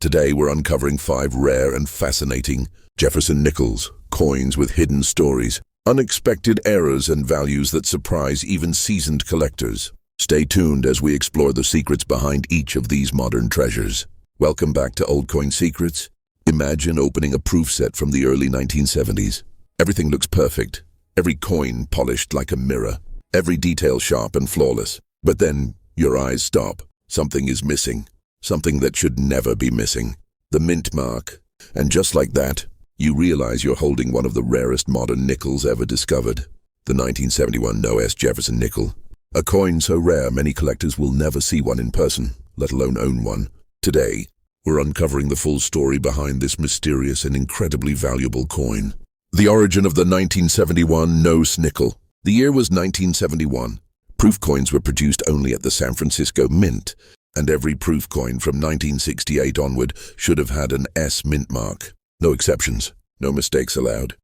Today we're uncovering 5 rare and fascinating Jefferson Nickels, coins with hidden stories, unexpected errors and values that surprise even seasoned collectors. Stay tuned as we explore the secrets behind each of these modern treasures. Welcome back to OldCoin Secrets. Imagine opening a proof set from the early 1970s. Everything looks perfect, every coin polished like a mirror, every detail sharp and flawless. But then your eyes stop. Something is missing. Something that should never be missing. The mint mark. And just like that, you realize you're holding one of the rarest modern nickels ever discovered. The 1971 No-S Jefferson Nickel. A coin so rare many collectors will never see one in person, let alone own one. Today, we're uncovering the full story behind this mysterious and incredibly valuable coin. The origin of the 1971 No-S Nickel. The year was 1971. Proof coins were produced only at the San Francisco Mint, and every proof coin from 1968 onward should have had an S mint mark. No exceptions, no mistakes allowed.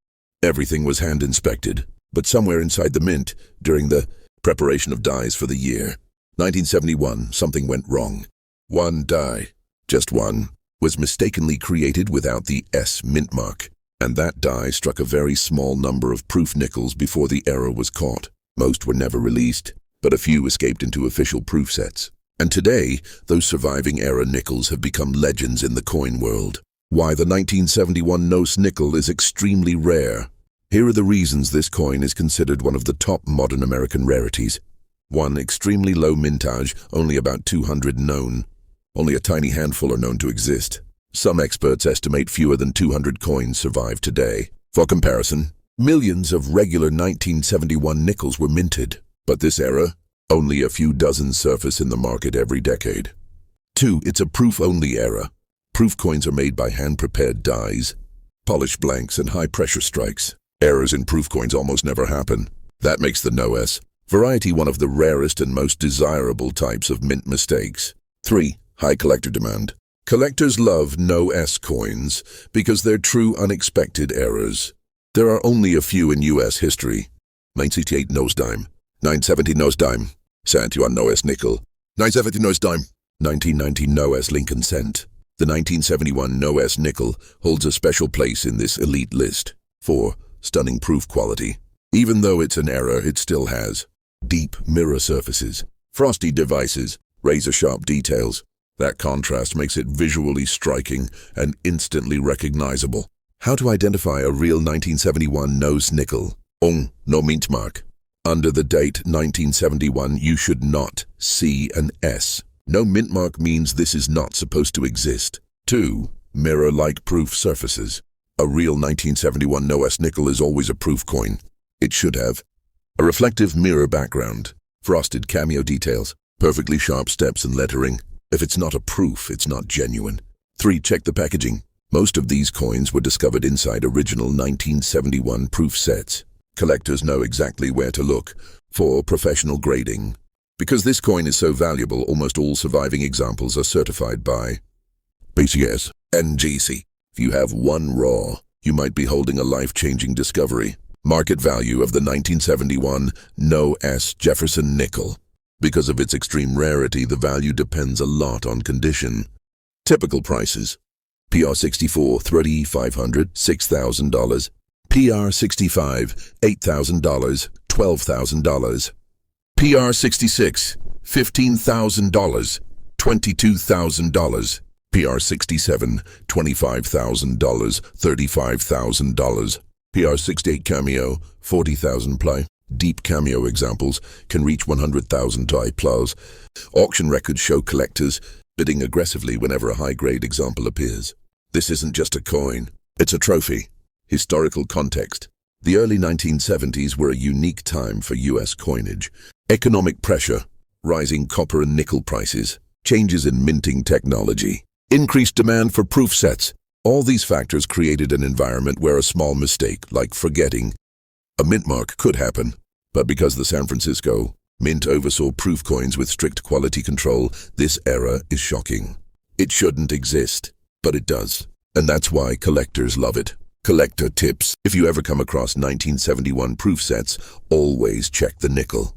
Everything was hand-inspected, but somewhere inside the mint, during the preparation of dies for the year, 1971, something went wrong. One die, just one, was mistakenly created without the S mint mark, and that die struck a very small number of proof nickels before the error was caught. Most were never released, but a few escaped into official proof sets. And today, those surviving error nickels have become legends in the coin world. Why the 1971 No-S nickel is extremely rare. Here are the reasons this coin is considered one of the top modern American rarities. 1. Extremely low mintage, only about 200 known. Only a tiny handful are known to exist. Some experts estimate fewer than 200 coins survive today. For comparison, millions of regular 1971 nickels were minted, but this era, only a few dozen surface in the market every decade. 2. It's a proof-only era. Proof coins are made by hand-prepared dies, polished blanks, and high-pressure strikes. Errors in proof coins almost never happen. That makes the No-S variety one of the rarest and most desirable types of mint mistakes. 3. High collector demand. Collectors love No-S coins because they're true unexpected errors. There are only a few in U.S. history. 968 No-S dime. 970 No-S dime. 71 No-S nickel. 970 No-S dime. 1990 No-S Lincoln cent. The 1971 No-S nickel holds a special place in this elite list. 4. Stunning proof quality. Even though it's an error, it still has deep mirror surfaces, frosty devices, razor-sharp details. That contrast makes it visually striking and instantly recognizable. How to identify a real 1971 No-S nickel? No-Mintmark. Under the date 1971, you should not see an S. No-Mintmark means this is not supposed to exist. 2. Mirror-like proof surfaces. A real 1971 No-S nickel is always a proof coin. It should have a reflective mirror background, frosted cameo details, perfectly sharp steps and lettering. If it's not a proof, it's not genuine. 3. Check the packaging. Most of these coins were discovered inside original 1971 proof sets. Collectors know exactly where to look for professional grading. Because this coin is so valuable, almost all surviving examples are certified by BCS and GC. If you have one raw, you might be holding a life-changing discovery. Market value of the 1971 No-S Jefferson Nickel. Because of its extreme rarity, the value depends a lot on condition. Typical prices: PR64 $3,500, $6,000. PR65 $8,000, $12,000. PR66 $15,000, $22,000. PR67 $25,000, $35,000. PR68 cameo $40,000 ply. Deep cameo examples can reach $100,000 plus. Auction records show collectors bidding aggressively whenever a high-grade example appears. This isn't just a coin, it's a trophy. Historical context. The early 1970s were a unique time for U.S. coinage. Economic pressure, rising copper and nickel prices, changes in minting technology, increased demand for proof sets. All these factors created an environment where a small mistake, like forgetting a mint mark, could happen. But because the San Francisco Mint oversaw proof coins with strict quality control, this error is shocking. It shouldn't exist, but it does. And that's why collectors love it. Collector tips: if you ever come across 1971 proof sets, always check the nickel.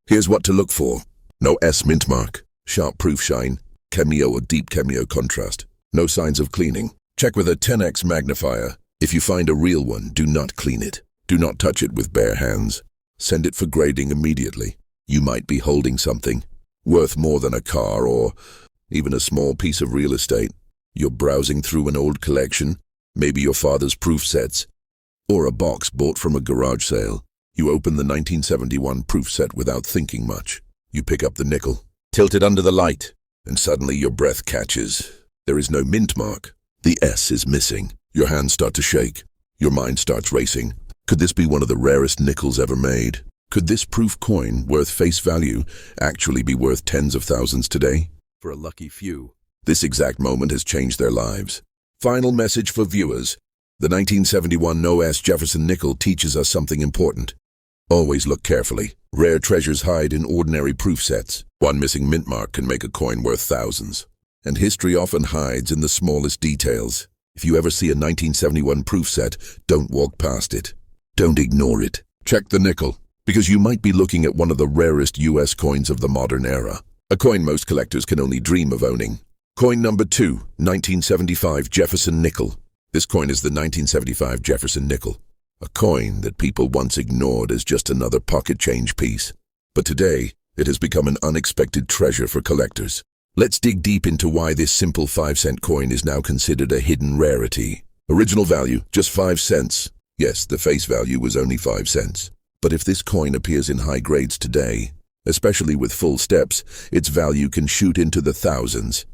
Here's what to look for. No-S mint mark, sharp proof shine, cameo or deep cameo contrast, No signs of cleaning. Check with a 10x magnifier. If you find a real one, do not clean it. Do not touch it with bare hands. Send it for grading immediately. You might be holding something worth more than a car or even a small piece of real estate. You're browsing through an old collection, maybe your father's proof sets, or a box bought from a garage sale. You open the 1971 proof set without thinking much. You pick up the nickel, tilt it under the light, and suddenly your breath catches. There is no mint mark. The S is missing. Your hands start to shake. Your mind starts racing. Could this be one of the rarest nickels ever made? Could this proof coin, worth face value, actually be worth tens of thousands today? For a lucky few, this exact moment has changed their lives. Final message for viewers. The 1971 No-S Jefferson Nickel teaches us something important. Always look carefully. Rare treasures hide in ordinary proof sets. One missing mint mark can make a coin worth thousands. And history often hides in the smallest details. If you ever see a 1971 proof set, don't walk past it. Don't ignore it. Check the nickel, because you might be looking at one of the rarest US coins of the modern era. A coin most collectors can only dream of owning. Coin number 2, 1975 Jefferson Nickel. This coin is the 1975 Jefferson Nickel, a coin that people once ignored as just another pocket change piece. But today, it has become an unexpected treasure for collectors. Let's dig deep into why this simple 5-cent coin is now considered a hidden rarity. Original value, just 5 cents. Yes, the face value was only 5 cents. But if this coin appears in high grades today, especially with full steps, its value can shoot into the thousands.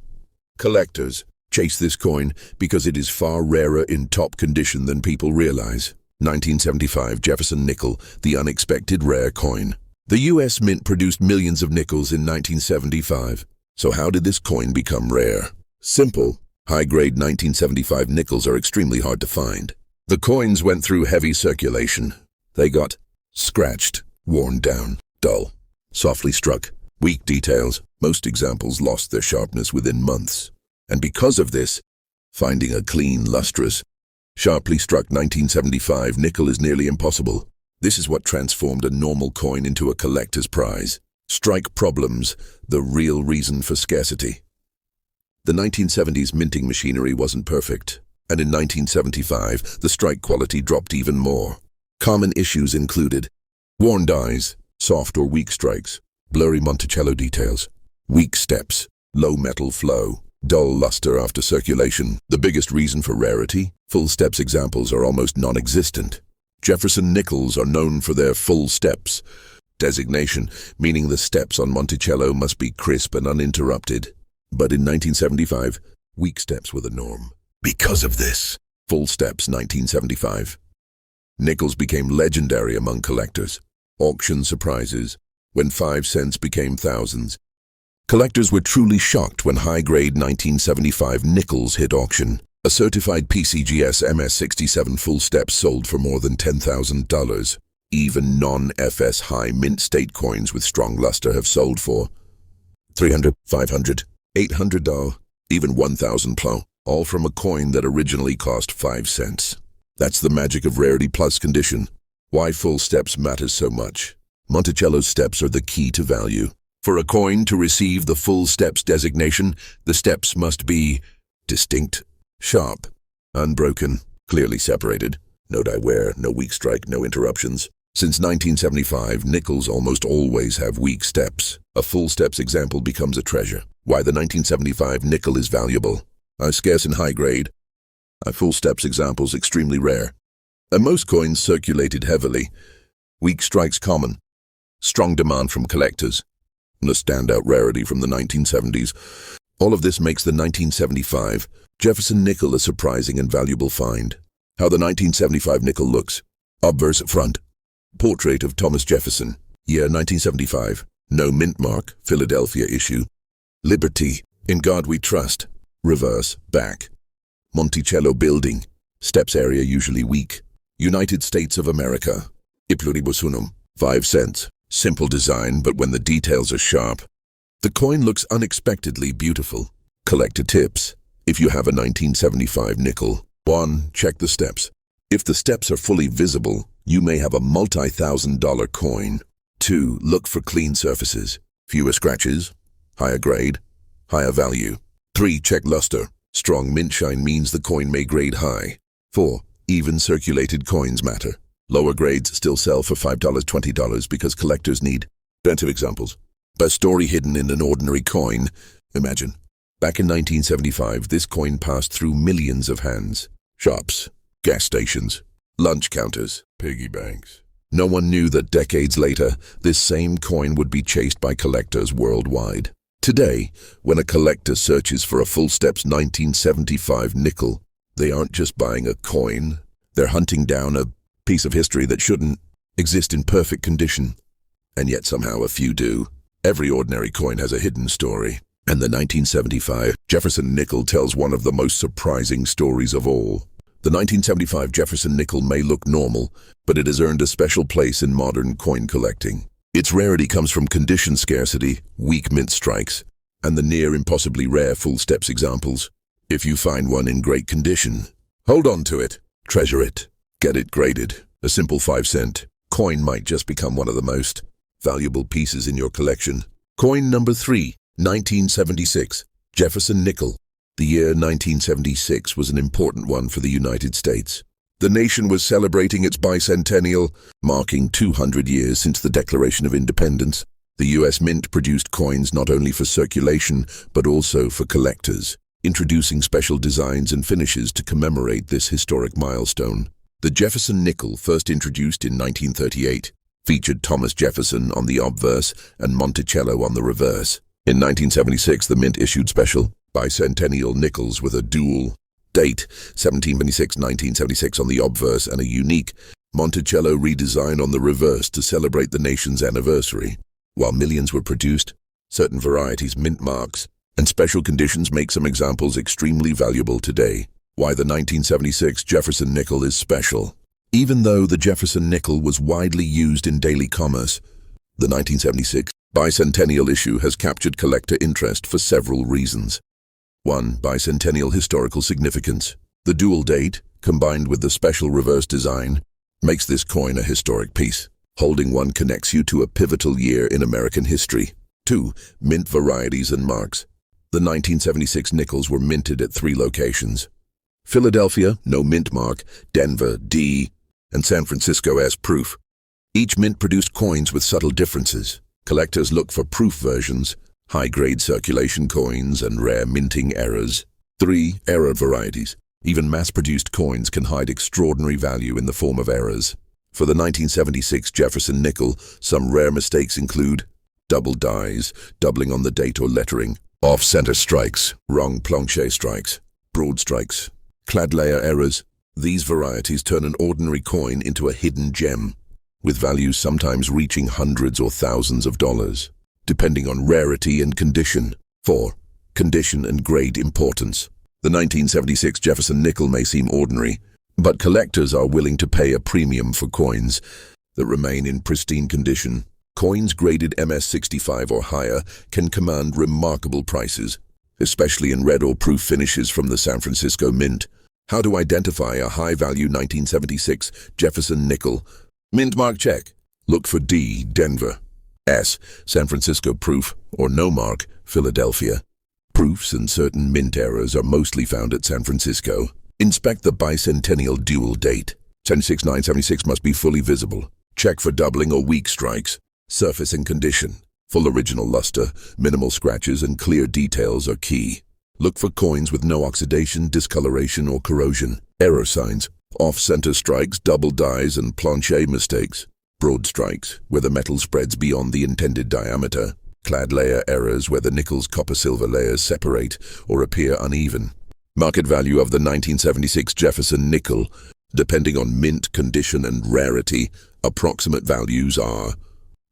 Collectors chase this coin because it is far rarer in top condition than people realize. 1975 Jefferson Nickel, the unexpected rare coin. The US Mint produced millions of nickels in 1975. So how did this coin become rare? Simple. High-grade 1975 nickels are extremely hard to find. The coins went through heavy circulation. They got scratched, worn down, dull, softly struck, weak details. Most examples lost their sharpness within months. And because of this, finding a clean, lustrous, sharply struck 1975 nickel is nearly impossible. This is what transformed a normal coin into a collector's prize. Strike problems, the real reason for scarcity. The 1970s minting machinery wasn't perfect, and in 1975, the strike quality dropped even more. Common issues included worn dies, soft or weak strikes, blurry Monticello details, weak steps, low metal flow, dull luster after circulation. The biggest reason for rarity? Full steps examples are almost non-existent. Jefferson nickels are known for their full steps designation, meaning the steps on Monticello must be crisp and uninterrupted. But in 1975, weak steps were the norm. Because of this, full steps 1975. Nickels became legendary among collectors. Auction surprises, when 5 cents became thousands. Collectors were truly shocked when high-grade 1975 nickels hit auction. A certified PCGS MS67 full steps sold for more than $10,000. Even non-FS high mint state coins with strong luster have sold for $300, $500, $800, even $1,000, all from a coin that originally cost 5 cents. That's the magic of rarity plus condition. Why full steps matters so much. Monticello steps are the key to value. For a coin to receive the full steps designation, the steps must be distinct, sharp, unbroken, clearly separated. No die wear, no weak strike, no interruptions. Since 1975, nickels almost always have weak steps. A full steps example becomes a treasure. Why the 1975 nickel is valuable. Scarce in high grade. Full steps examples extremely rare. Most coins circulated heavily. Weak strikes common. Strong demand from collectors. And a standout rarity from the 1970s. All of this makes the 1975 Jefferson Nickel a surprising and valuable find. How the 1975 nickel looks. Obverse front. Portrait of Thomas Jefferson. Year 1975. No-Mintmark, Philadelphia issue. Liberty. In God We Trust. Reverse. Back. Monticello building. Steps area usually weak. United States of America. I pluribus unum. 5 cents. Simple design, but when the details are sharp, the coin looks unexpectedly beautiful. Collector tips. If you have a 1975 nickel, 1. Check the steps. If the steps are fully visible, you may have a multi-$1,000 coin. 2. Look for clean surfaces. Fewer scratches. Higher grade. Higher value. 3. Check luster. Strong mint shine means the coin may grade high. 4. Even circulated coins matter. Lower grades still sell for $5, $20 because collectors need. Plenty of examples. A story hidden in an ordinary coin. Imagine. Back in 1975, this coin passed through millions of hands. Shops, gas stations, lunch counters, piggy banks. No one knew that decades later, this same coin would be chased by collectors worldwide. Today, when a collector searches for a full steps 1975 nickel, they aren't just buying a coin, they're hunting down a piece of history that shouldn't exist in perfect condition. And yet somehow a few do. Every ordinary coin has a hidden story. And the 1975 Jefferson Nickel tells one of the most surprising stories of all. The 1975 Jefferson Nickel may look normal, but it has earned a special place in modern coin collecting. Its rarity comes from condition scarcity, weak mint strikes, and the near impossibly rare full steps examples. If you find one in great condition, hold on to it, treasure it, get it graded. A simple 5-cent coin might just become one of the most valuable pieces in your collection. Coin number 3, 1976, Jefferson Nickel. The year 1976 was an important one for the United States. The nation was celebrating its bicentennial, marking 200 years since the Declaration of Independence. The U.S. Mint produced coins not only for circulation, but also for collectors, introducing special designs and finishes to commemorate this historic milestone. The Jefferson Nickel, first introduced in 1938, featured Thomas Jefferson on the obverse and Monticello on the reverse. In 1976, the Mint issued special bicentennial nickels with a dual date, 1776-1976 on the obverse, and a unique Monticello redesign on the reverse to celebrate the nation's anniversary. While millions were produced, certain varieties, mint marks, and special conditions make some examples extremely valuable today. Why the 1976 Jefferson Nickel is special. Even though the Jefferson Nickel was widely used in daily commerce, the 1976 bicentennial issue has captured collector interest for several reasons. 1. Bicentennial historical significance. The dual date, combined with the special reverse design, makes this coin a historic piece. Holding one connects you to a pivotal year in American history. 2. Mint varieties and marks. The 1976 nickels were minted at 3 locations: Philadelphia, No-Mintmark, Denver, D, and San Francisco S proof. Each mint produced coins with subtle differences. Collectors look for proof versions, high-grade circulation coins, and rare minting errors. 3. Error varieties. Even mass-produced coins can hide extraordinary value in the form of errors. For the 1976 Jefferson Nickel, some rare mistakes include double dies, doubling on the date or lettering, off-center strikes, wrong planche strikes, broad strikes, clad layer errors. These varieties turn an ordinary coin into a hidden gem, with values sometimes reaching hundreds or thousands of dollars, depending on rarity and condition. 4. Condition and grade importance. The 1976 Jefferson Nickel may seem ordinary, but collectors are willing to pay a premium for coins that remain in pristine condition. Coins graded MS65 or higher can command remarkable prices, especially in red or proof finishes from the San Francisco Mint. How to identify a high-value 1976 Jefferson Nickel? Mint mark check. Look for D, Denver, S, San Francisco proof, or no mark, Philadelphia. Proofs and certain mint errors are mostly found at San Francisco. Inspect the bicentennial dual date. 76-976 must be fully visible. Check for doubling or weak strikes. Surface and condition. Full original luster, minimal scratches, and clear details are key. Look for coins with no oxidation, discoloration, or corrosion. Error signs. Off-center strikes, double dies, and planche mistakes. Broad strikes, where the metal spreads beyond the intended diameter. Clad layer errors, where the nickel's copper-silver layers separate or appear uneven. Market value of the 1976 Jefferson Nickel. Depending on mint, condition, and rarity, approximate values are: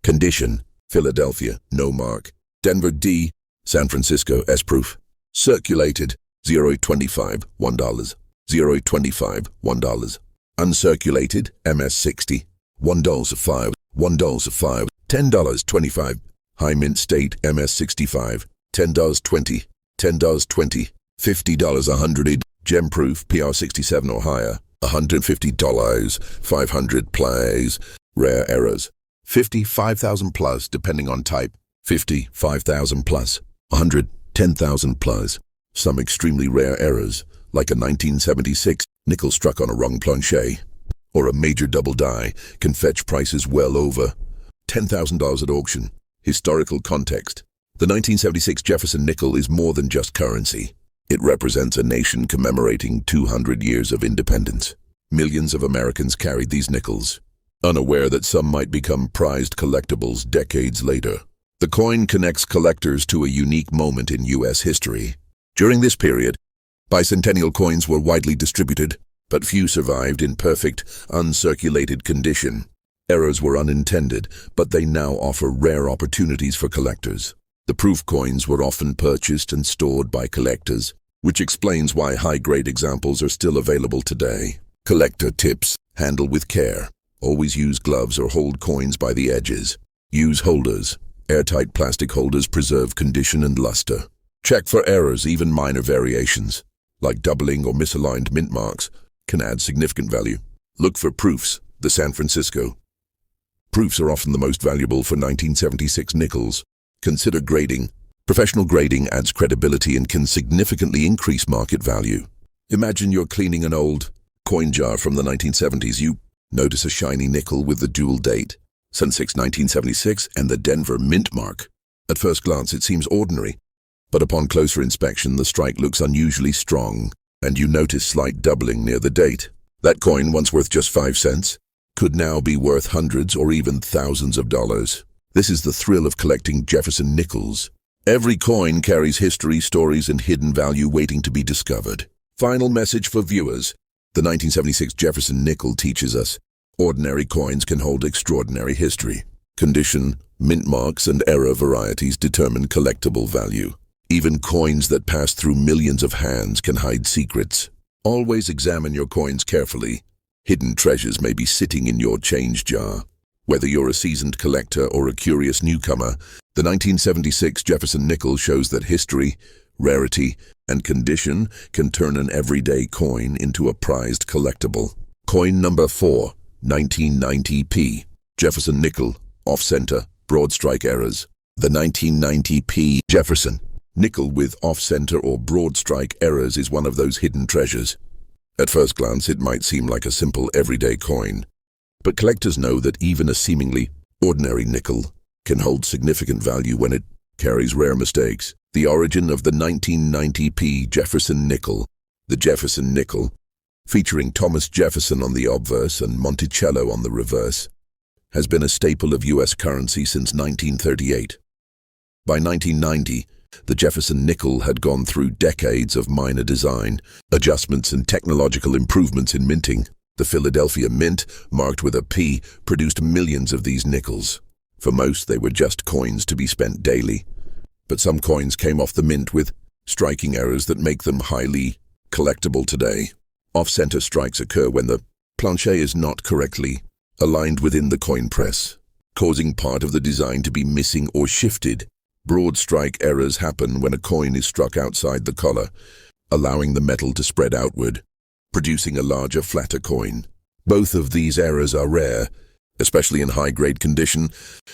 condition, Philadelphia, no mark; Denver, D; San Francisco, S proof. Circulated, 0.25, $1. 0.25, $1. Uncirculated, MS60, $1.05, $1.05, $10.25. High mint state, MS65, $10.20, $10.20, $50, 100. Gem proof, PR67 or higher, $150, 500 plays. Rare errors, 55,000 plus depending on type, 50, 5,000 plus, 100, 10,000 plus. Some extremely rare errors, like a 1976 nickel struck on a wrong planche, or a major double die, can fetch prices well over $10,000 at auction. Historical context. The 1976 Jefferson nickel is more than just currency. It represents a nation commemorating 200 years of independence. Millions of Americans carried these nickels, unaware that some might become prized collectibles decades later. The coin connects collectors to a unique moment in U.S. history. During this period, bicentennial coins were widely distributed, but few survived in perfect, uncirculated condition. Errors were unintended, but they now offer rare opportunities for collectors. The proof coins were often purchased and stored by collectors, which explains why high-grade examples are still available today. Collector tips: handle with care. Always use gloves or hold coins by the edges. Use holders. Airtight plastic holders preserve condition and luster. Check for errors. Even minor variations, like doubling or misaligned mint marks, can add significant value. Look for proofs. The San Francisco proofs are often the most valuable for 1976 nickels. Consider grading. Professional grading adds credibility and can significantly increase market value. Imagine you're cleaning an old coin jar from the 1970s. You notice a shiny nickel with the dual date, Sun 6 1976, and the Denver mint mark. At first glance, it seems ordinary, but upon closer inspection, the strike looks unusually strong, and you notice slight doubling near the date. That coin, once worth just 5 cents, could now be worth hundreds or even thousands of dollars. This is the thrill of collecting Jefferson nickels. Every coin carries history, stories, and hidden value waiting to be discovered. Final message for viewers. The 1976 Jefferson nickel teaches us ordinary coins can hold extraordinary history. Condition, mint marks, and error varieties determine collectible value. Even coins that pass through millions of hands can hide secrets. Always examine your coins carefully. Hidden treasures may be sitting in your change jar. Whether you're a seasoned collector or a curious newcomer, the 1976 Jefferson nickel shows that history, rarity, and condition can turn an everyday coin into a prized collectible. Coin number 4, 1990 P Jefferson Nickel, off-center, Broadstrike Errors. The 1990 P Jefferson Nickel with off-center or Broadstrike Errors is one of those hidden treasures. At first glance, it might seem like a simple everyday coin, but collectors know that even a seemingly ordinary nickel can hold significant value when it carries rare mistakes. The origin of the 1990 P Jefferson Nickel. The Jefferson Nickel, featuring Thomas Jefferson on the obverse and Monticello on the reverse, has been a staple of U.S. currency since 1938. By 1990, the Jefferson Nickel had gone through decades of minor design adjustments and technological improvements in minting. The Philadelphia Mint, marked with a P, produced millions of these nickels. For most, they were just coins to be spent daily. But some coins came off the mint with striking errors that make them highly collectible today. Off-center strikes occur when the planche is not correctly aligned within the coin press, causing part of the design to be missing or shifted. Broadstrike errors happen when a coin is struck outside the collar, allowing the metal to spread outward, producing a larger, flatter coin. Both of these errors are rare, especially in high-grade condition,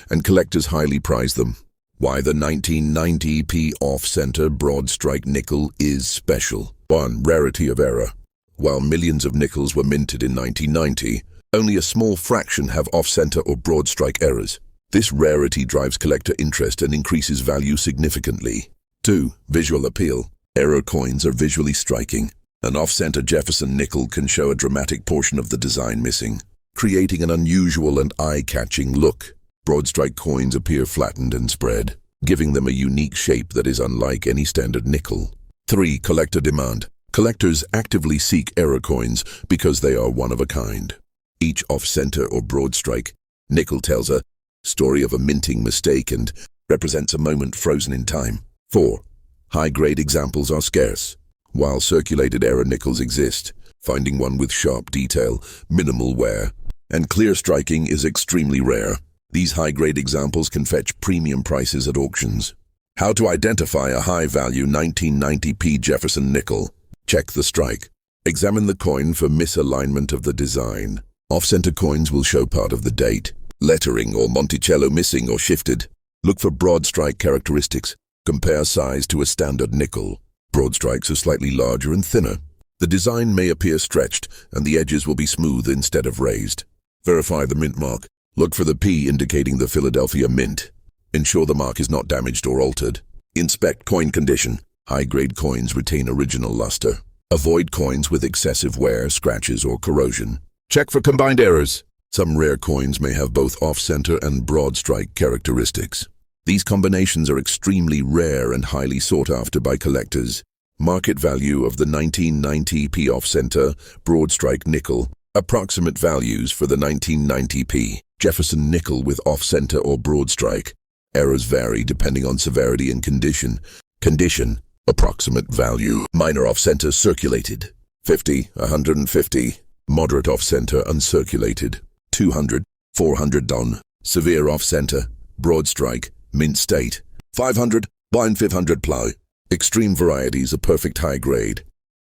and collectors highly prize them. Why the 1990 P off-center Broadstrike nickel is special. 1. Rarity of error. While millions of nickels were minted in 1990, only a small fraction have off-center or Broadstrike errors. This rarity drives collector interest and increases value significantly. 2. Visual appeal. Error coins are visually striking. An off-center Jefferson nickel can show a dramatic portion of the design missing, creating an unusual and eye-catching look. Broadstrike coins appear flattened and spread, giving them a unique shape that is unlike any standard nickel. 3. Collector demand. Collectors actively seek error coins because they are one of a kind. Each off-center or Broadstrike nickel tells a story of a minting mistake and represents a moment frozen in time. 4. High-grade examples are scarce. While circulated error nickels exist, finding one with sharp detail, minimal wear, and clear striking is extremely rare. These high-grade examples can fetch premium prices at auctions. How to identify a high-value 1990 P Jefferson nickel. Check the strike. Examine the coin for misalignment of the design. Off-center coins will show part of the date, lettering, or Monticello missing or shifted. Look for Broadstrike characteristics. Compare size to a standard nickel. Broadstrikes are slightly larger and thinner. The design may appear stretched, and the edges will be smooth instead of raised. Verify the mint mark. Look for the P indicating the Philadelphia Mint. Ensure the mark is not damaged or altered. Inspect coin condition. High-grade coins retain original luster. Avoid coins with excessive wear, scratches, or corrosion. Check for combined errors. Some rare coins may have both off-center and broad-strike characteristics. These combinations are extremely rare and highly sought after by collectors. Market value of the 1990 P off-center Broadstrike Nickel. Approximate values for the 1990 P Jefferson Nickel with off-center or broadstrike. Errors vary depending on severity and condition. Condition, approximate value. Minor off-center circulated, 50, 150. Moderate off-center uncirculated, 200, 400 don. Severe off-center, broadstrike, mint state, 500, bind 500 ply. Extreme varieties are perfect high grade,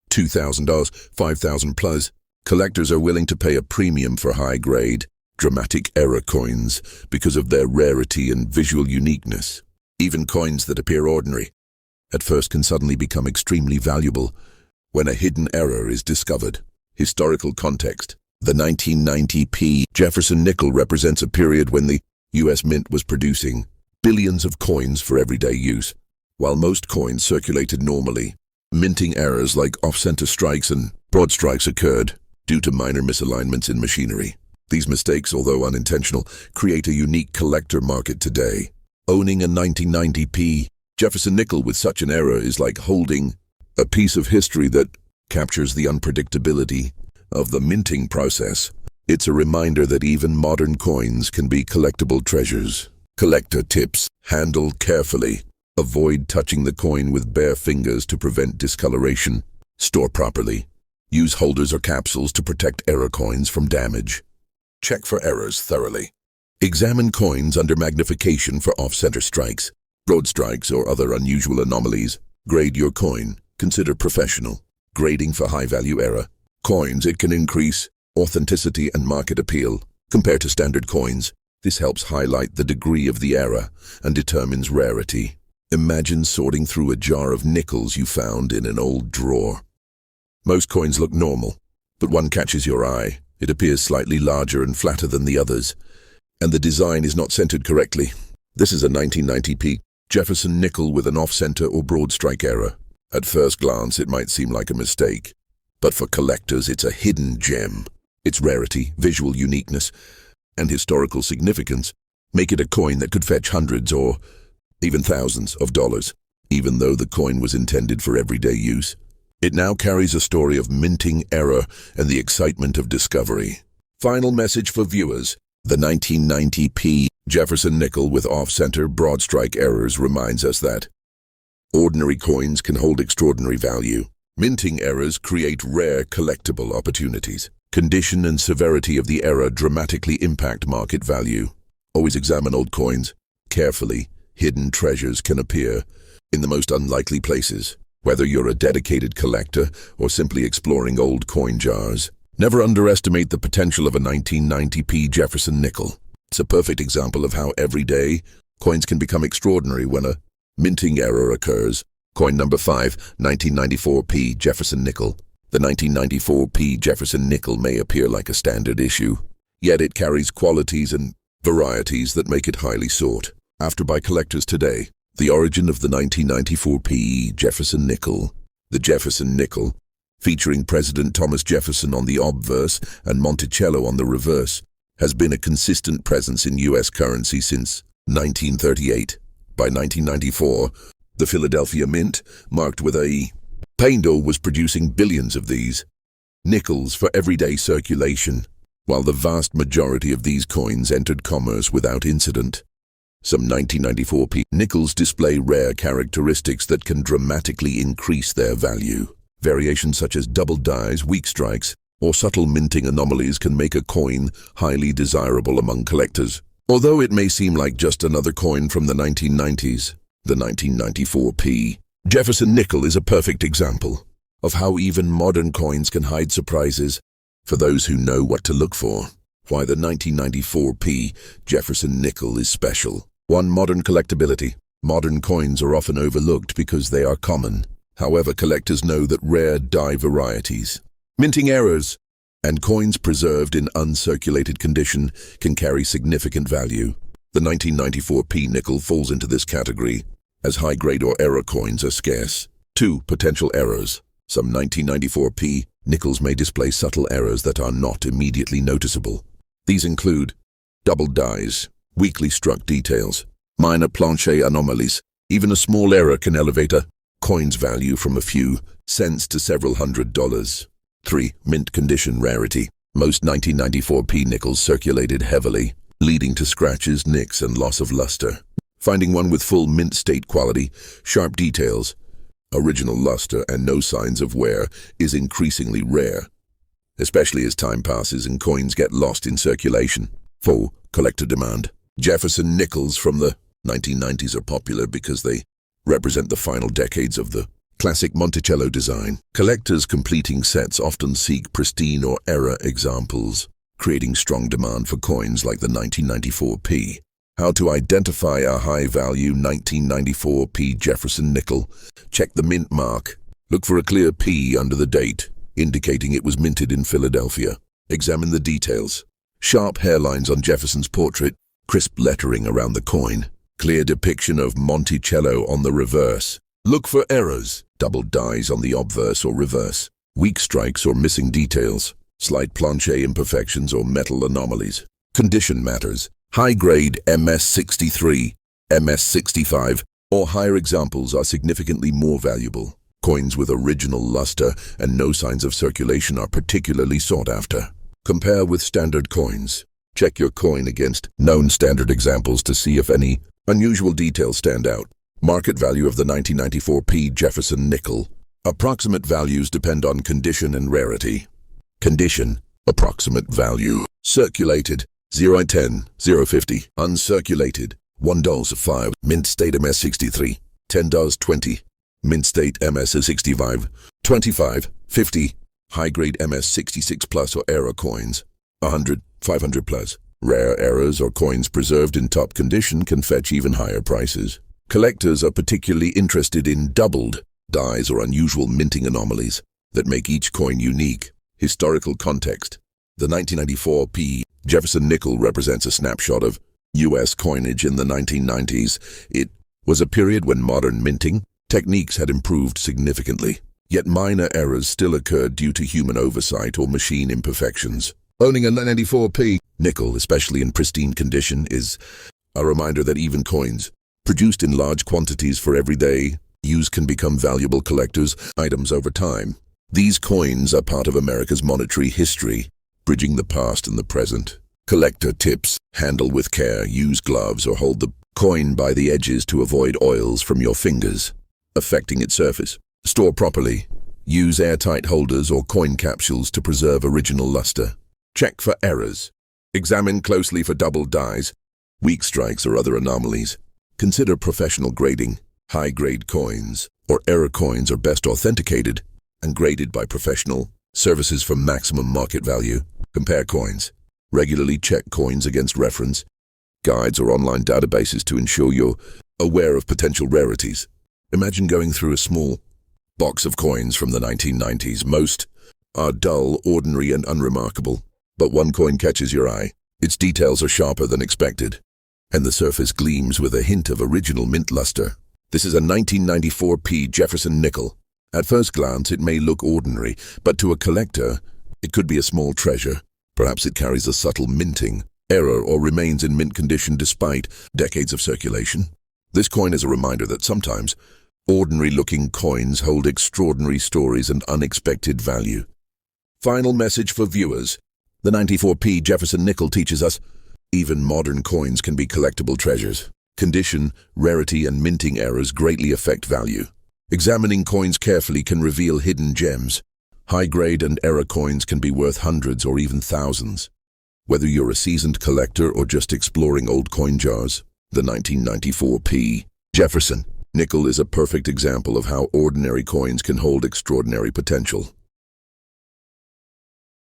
$2,000, 5,000 plus. Collectors are willing to pay a premium for high grade, dramatic error coins because of their rarity and visual uniqueness. Even coins that appear ordinary at first can suddenly become extremely valuable when a hidden error is discovered. Historical context. The 1990 P Jefferson Nickel represents a period when the U.S. Mint was producing billions of coins for everyday use. While most coins circulated normally, minting errors like off-center strikes and broad strikes occurred due to minor misalignments in machinery. These mistakes, although unintentional, create a unique collector market today. Owning a 1990 P Jefferson Nickel with such an error is like holding a piece of history that captures the unpredictability of the minting process. It's a reminder that even modern coins can be collectible treasures. Collector tips: handle carefully. Avoid touching the coin with bare fingers to prevent discoloration. Store properly. Use holders or capsules to protect error coins from damage. Check for errors thoroughly. Examine coins under magnification for off-center strikes, broad strikes, or other unusual anomalies. Grade your coin. Consider professional. Grading for high-value error. Coins, it can increase authenticity and market appeal compared to standard coins. This helps highlight the degree of the error and determines rarity. Imagine sorting through a jar of nickels you found in an old drawer. Most coins look normal, but one catches your eye. It appears slightly larger and flatter than the others, and the design is not centered correctly. This is a 1990 P Jefferson Nickel with an off-center or broad strike error. At first glance, it might seem like a mistake, but for collectors, it's a hidden gem. Its rarity, visual uniqueness, and historical significance make it a coin that could fetch hundreds or even thousands of dollars, even though the coin was intended for everyday use. It now carries a story of minting error and the excitement of discovery. Final message for viewers: the 1990 P Jefferson Nickel with off-center broad strike errors reminds us that ordinary coins can hold extraordinary value. Minting errors create rare collectible opportunities. Condition and severity of the error dramatically impact market value. Always examine old coins carefully. Hidden treasures can appear in the most unlikely places. Whether you're a dedicated collector or simply exploring old coin jars, never underestimate the potential of a 1990 P Jefferson Nickel. It's a perfect example of how everyday coins can become extraordinary when a minting error occurs. Coin number 5, 1994 P Jefferson Nickel. The 1994 P Jefferson Nickel may appear like a standard issue, yet it carries qualities and varieties that make it highly sought after by collectors today. The origin of the 1994 P Jefferson Nickel. The Jefferson Nickel, featuring President Thomas Jefferson on the obverse and Monticello on the reverse, has been a consistent presence in U.S. currency since 1938. By 1994, the Philadelphia Mint, marked with a Pendle, was producing billions of these nickels for everyday circulation, while the vast majority of these coins entered commerce without incident. Some 1994 P nickels display rare characteristics that can dramatically increase their value. Variations such as double dies, weak strikes, or subtle minting anomalies can make a coin highly desirable among collectors. Although it may seem like just another coin from the 1990s, the 1994 P Jefferson Nickel is a perfect example of how even modern coins can hide surprises for those who know what to look for. Why the 1994 P Jefferson Nickel is special. 1. Modern collectability. Modern coins are often overlooked because they are common. However, collectors know that rare die varieties, minting errors, and coins preserved in uncirculated condition can carry significant value. The 1994 P nickel falls into this category, as high-grade or error coins are scarce. 2. Potential errors. Some 1994 P nickels may display subtle errors that are not immediately noticeable. These include doubled dies, weakly struck details, minor planche anomalies. Even a small error can elevate a coin's value from a few cents to several $100s. 3. Mint condition rarity. Most 1994 P nickels circulated heavily, leading to scratches, nicks, and loss of luster. Finding one with full mint state quality, sharp details, original luster, and no signs of wear is increasingly rare, especially as time passes and coins get lost in circulation. 4. Collector demand. Jefferson Nickels from the 1990s are popular because they represent the final decades of the classic Monticello design. Collectors completing sets often seek pristine or error examples, creating strong demand for coins like the 1994 P. How to identify a high-value 1994 P Jefferson nickel. Check the mint mark. Look for a clear P under the date, indicating it was minted in Philadelphia. Examine the details. Sharp hairlines on Jefferson's portrait, crisp lettering around the coin, clear depiction of Monticello on the reverse. Look for errors, doubled dies on the obverse or reverse, weak strikes or missing details, slight planche imperfections or metal anomalies. Condition matters. High-grade MS63, MS65, or higher examples are significantly more valuable. Coins with original luster and no signs of circulation are particularly sought after. Compare with standard coins. Check your coin against known standard examples to see if any unusual details stand out. Market value of the 1994 P Jefferson nickel. Approximate values depend on condition and rarity. Condition, approximate value. Circulated, 0.10, 0.50. Uncirculated, $1.05. Mint state MS63, $10.20. Mint state MS65, $25, $50. High-grade MS66 plus or error coins, 100, 500 plus. Rare errors or coins preserved in top condition can fetch even higher prices. Collectors are particularly interested in doubled dies or unusual minting anomalies that make each coin unique. Historical context. The 1994 P Jefferson nickel represents a snapshot of U.S. coinage in the 1990s. It was a period when modern minting techniques had improved significantly, yet minor errors still occurred due to human oversight or machine imperfections. Owning a 94 P nickel, especially in pristine condition, is a reminder that even coins produced in large quantities for everyday use can become valuable collector's items over time. These coins are part of America's monetary history, bridging the past and the present. Collector tips: handle with care, use gloves, or hold the coin by the edges to avoid oils from your fingers affecting its surface. Store properly. Use airtight holders or coin capsules to preserve original luster. Check for errors. Examine closely for doubled dies, weak strikes, or other anomalies. Consider professional grading. High-grade coins or error coins are best authenticated and graded by professional services for maximum market value. Compare coins. Regularly check coins against reference guides or online databases to ensure you're aware of potential rarities. Imagine going through a small box of coins from the 1990s. Most are dull, ordinary, and unremarkable, but one coin catches your eye. Its details are sharper than expected, and the surface gleams with a hint of original mint luster. This is a 1994 P Jefferson nickel. At first glance, it may look ordinary, but to a collector, it could be a small treasure. Perhaps it carries a subtle minting error or remains in mint condition despite decades of circulation. This coin is a reminder that sometimes ordinary-looking coins hold extraordinary stories and unexpected value. Final message for viewers. The 94 P Jefferson nickel teaches us even modern coins can be collectible treasures. Condition, rarity, and minting errors greatly affect value. Examining coins carefully can reveal hidden gems. High-grade and error coins can be worth hundreds or even thousands. Whether you're a seasoned collector or just exploring old coin jars, the 1994 P Jefferson nickel is a perfect example of how ordinary coins can hold extraordinary potential.